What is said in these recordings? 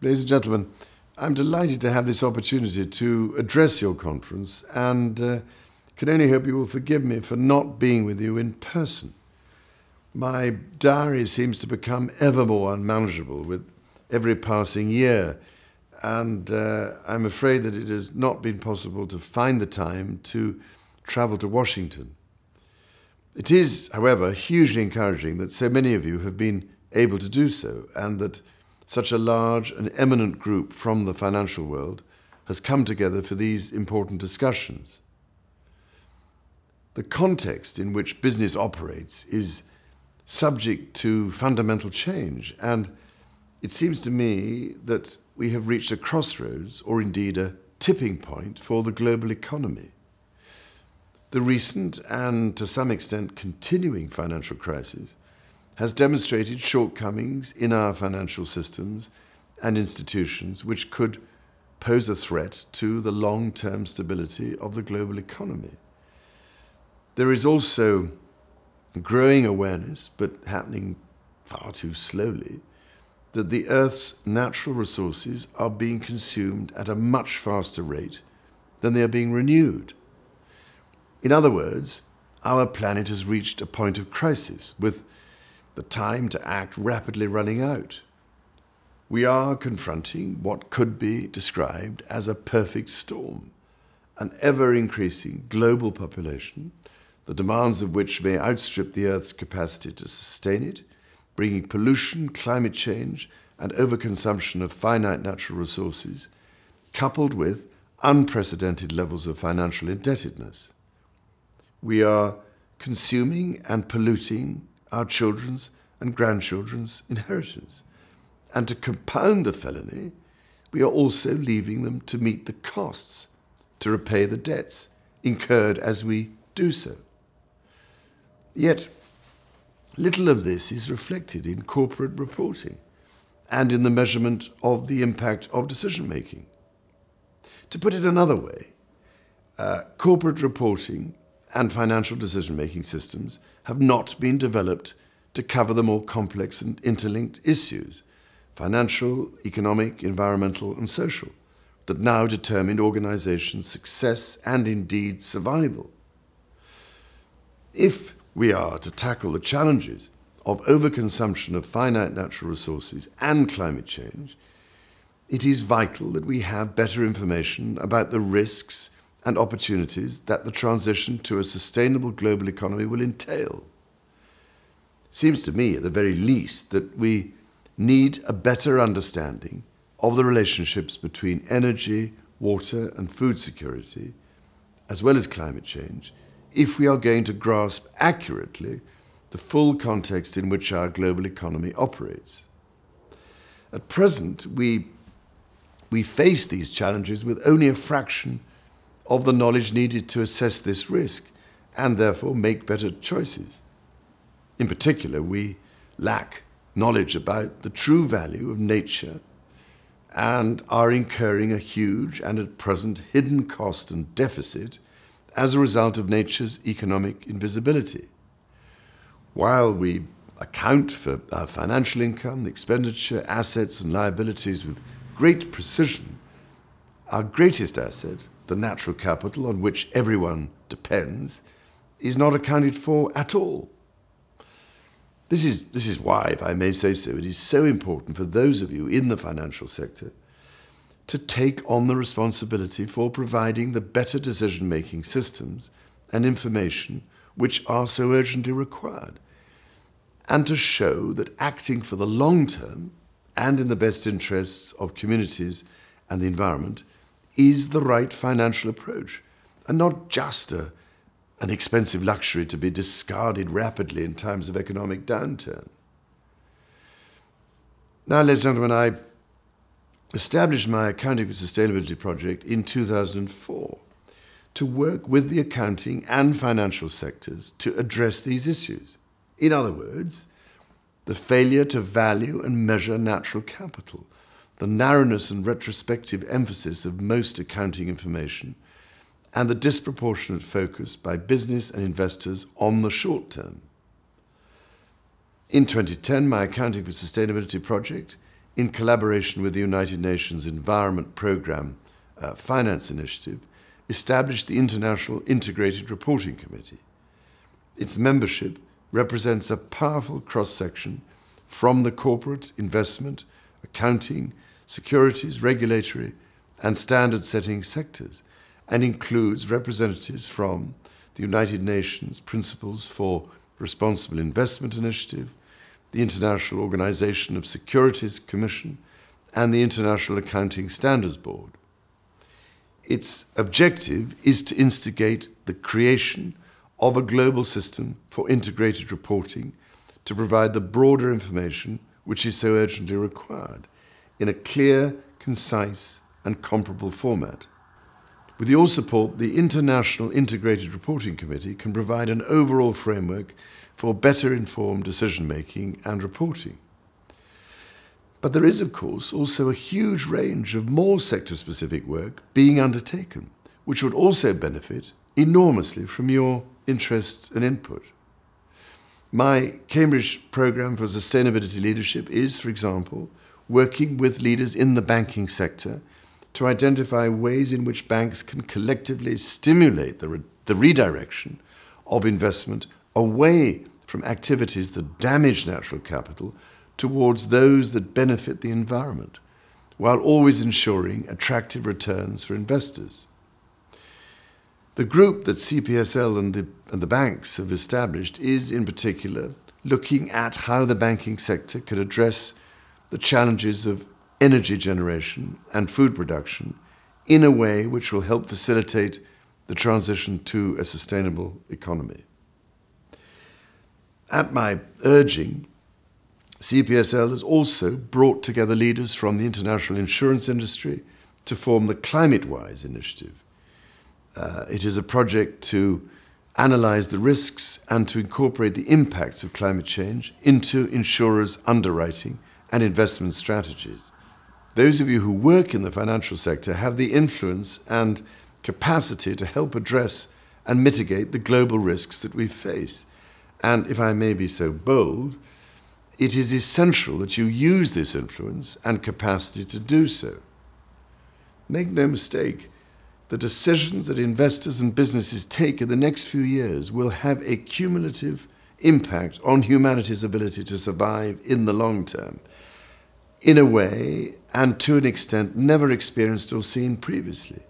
Ladies and gentlemen, I'm delighted to have this opportunity to address your conference and can only hope you will forgive me for not being with you in person. My diary seems to become ever more unmanageable with every passing year, and I'm afraid that it has not been possible to find the time to travel to Washington. It is, however, hugely encouraging that so many of you have been able to do so, and that such a large and eminent group from the financial world has come together for these important discussions. The context in which business operates is subject to fundamental change, and it seems to me that we have reached a crossroads, or indeed a tipping point, for the global economy. The recent and to some extent continuing financial crisis has demonstrated shortcomings in our financial systems and institutions which could pose a threat to the long-term stability of the global economy. There is also growing awareness, but happening far too slowly, that the Earth's natural resources are being consumed at a much faster rate than they are being renewed. In other words, our planet has reached a point of crisis, with the time to act rapidly running out. We are confronting what could be described as a perfect storm, an ever-increasing global population, the demands of which may outstrip the Earth's capacity to sustain it, bringing pollution, climate change, and overconsumption of finite natural resources, coupled with unprecedented levels of financial indebtedness. We are consuming and polluting our children's and grandchildren's inheritance. And to compound the felony, we are also leaving them to meet the costs, to repay the debts incurred as we do so. Yet, little of this is reflected in corporate reporting and in the measurement of the impact of decision-making. To put it another way, corporate reporting and financial decision-making systems have not been developed to cover the more complex and interlinked issues, financial, economic, environmental, and social, that now determine organizations' success and indeed survival. If we are to tackle the challenges of overconsumption of finite natural resources and climate change, it is vital that we have better information about the risks and opportunities that the transition to a sustainable global economy will entail. It seems to me, at the very least, that we need a better understanding of the relationships between energy, water, and food security, as well as climate change, if we are going to grasp accurately the full context in which our global economy operates. At present, we face these challenges with only a fraction of the knowledge needed to assess this risk and therefore make better choices. In particular, we lack knowledge about the true value of nature and are incurring a huge and at present hidden cost and deficit as a result of nature's economic invisibility. While we account for our financial income, expenditure, assets and liabilities with great precision, our greatest asset, the natural capital on which everyone depends, is not accounted for at all. This is why, if I may say so, it is so important for those of you in the financial sector to take on the responsibility for providing the better decision-making systems and information which are so urgently required, and to show that acting for the long term and in the best interests of communities and the environment is the right financial approach, and not just an expensive luxury to be discarded rapidly in times of economic downturn. Now, ladies and gentlemen, I established my Accounting for Sustainability project in 2004 to work with the accounting and financial sectors to address these issues. In other words, the failure to value and measure natural capital, the narrowness and retrospective emphasis of most accounting information, and the disproportionate focus by business and investors on the short term. In 2010, my Accounting for Sustainability project in collaboration with the United Nations Environment Programme Finance Initiative, established the International Integrated Reporting Committee. Its membership represents a powerful cross-section from the corporate, investment, accounting, securities, regulatory, and standard-setting sectors, and includes representatives from the United Nations Principles for Responsible Investment Initiative, the International Organization of Securities Commission, and the International Accounting Standards Board. Its objective is to instigate the creation of a global system for integrated reporting to provide the broader information which is so urgently required in a clear, concise, and comparable format. With your support, the International Integrated Reporting Committee can provide an overall framework for better informed decision-making and reporting. But there is, of course, also a huge range of more sector-specific work being undertaken, which would also benefit enormously from your interest and input. My Cambridge Programme for Sustainability Leadership is, for example, working with leaders in the banking sector to identify ways in which banks can collectively stimulate the redirection of investment away from activities that damage natural capital towards those that benefit the environment, while always ensuring attractive returns for investors. The group that CPSL and the banks have established is, in particular, looking at how the banking sector could address the challenges of energy generation and food production in a way which will help facilitate the transition to a sustainable economy. At my urging, CPSL has also brought together leaders from the international insurance industry to form the ClimateWise initiative. It is a project to analyze the risks and to incorporate the impacts of climate change into insurers' underwriting and investment strategies. Those of you who work in the financial sector have the influence and capacity to help address and mitigate the global risks that we face. And if I may be so bold, it is essential that you use this influence and capacity to do so. Make no mistake, the decisions that investors and businesses take in the next few years will have a cumulative impact on humanity's ability to survive in the long term, in a way and to an extent never experienced or seen previously.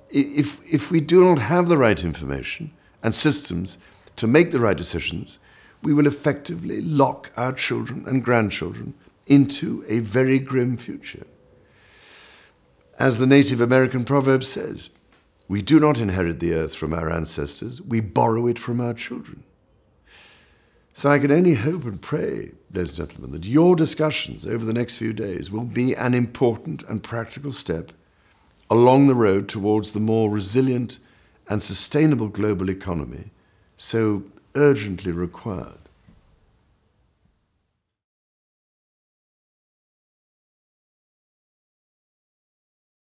If we do not have the right information and systems to make the right decisions, we will effectively lock our children and grandchildren into a very grim future. As the Native American proverb says, we do not inherit the earth from our ancestors, we borrow it from our children. So I can only hope and pray, ladies and gentlemen, that your discussions over the next few days will be an important and practical step along the road towards the more resilient and sustainable global economy so urgently required.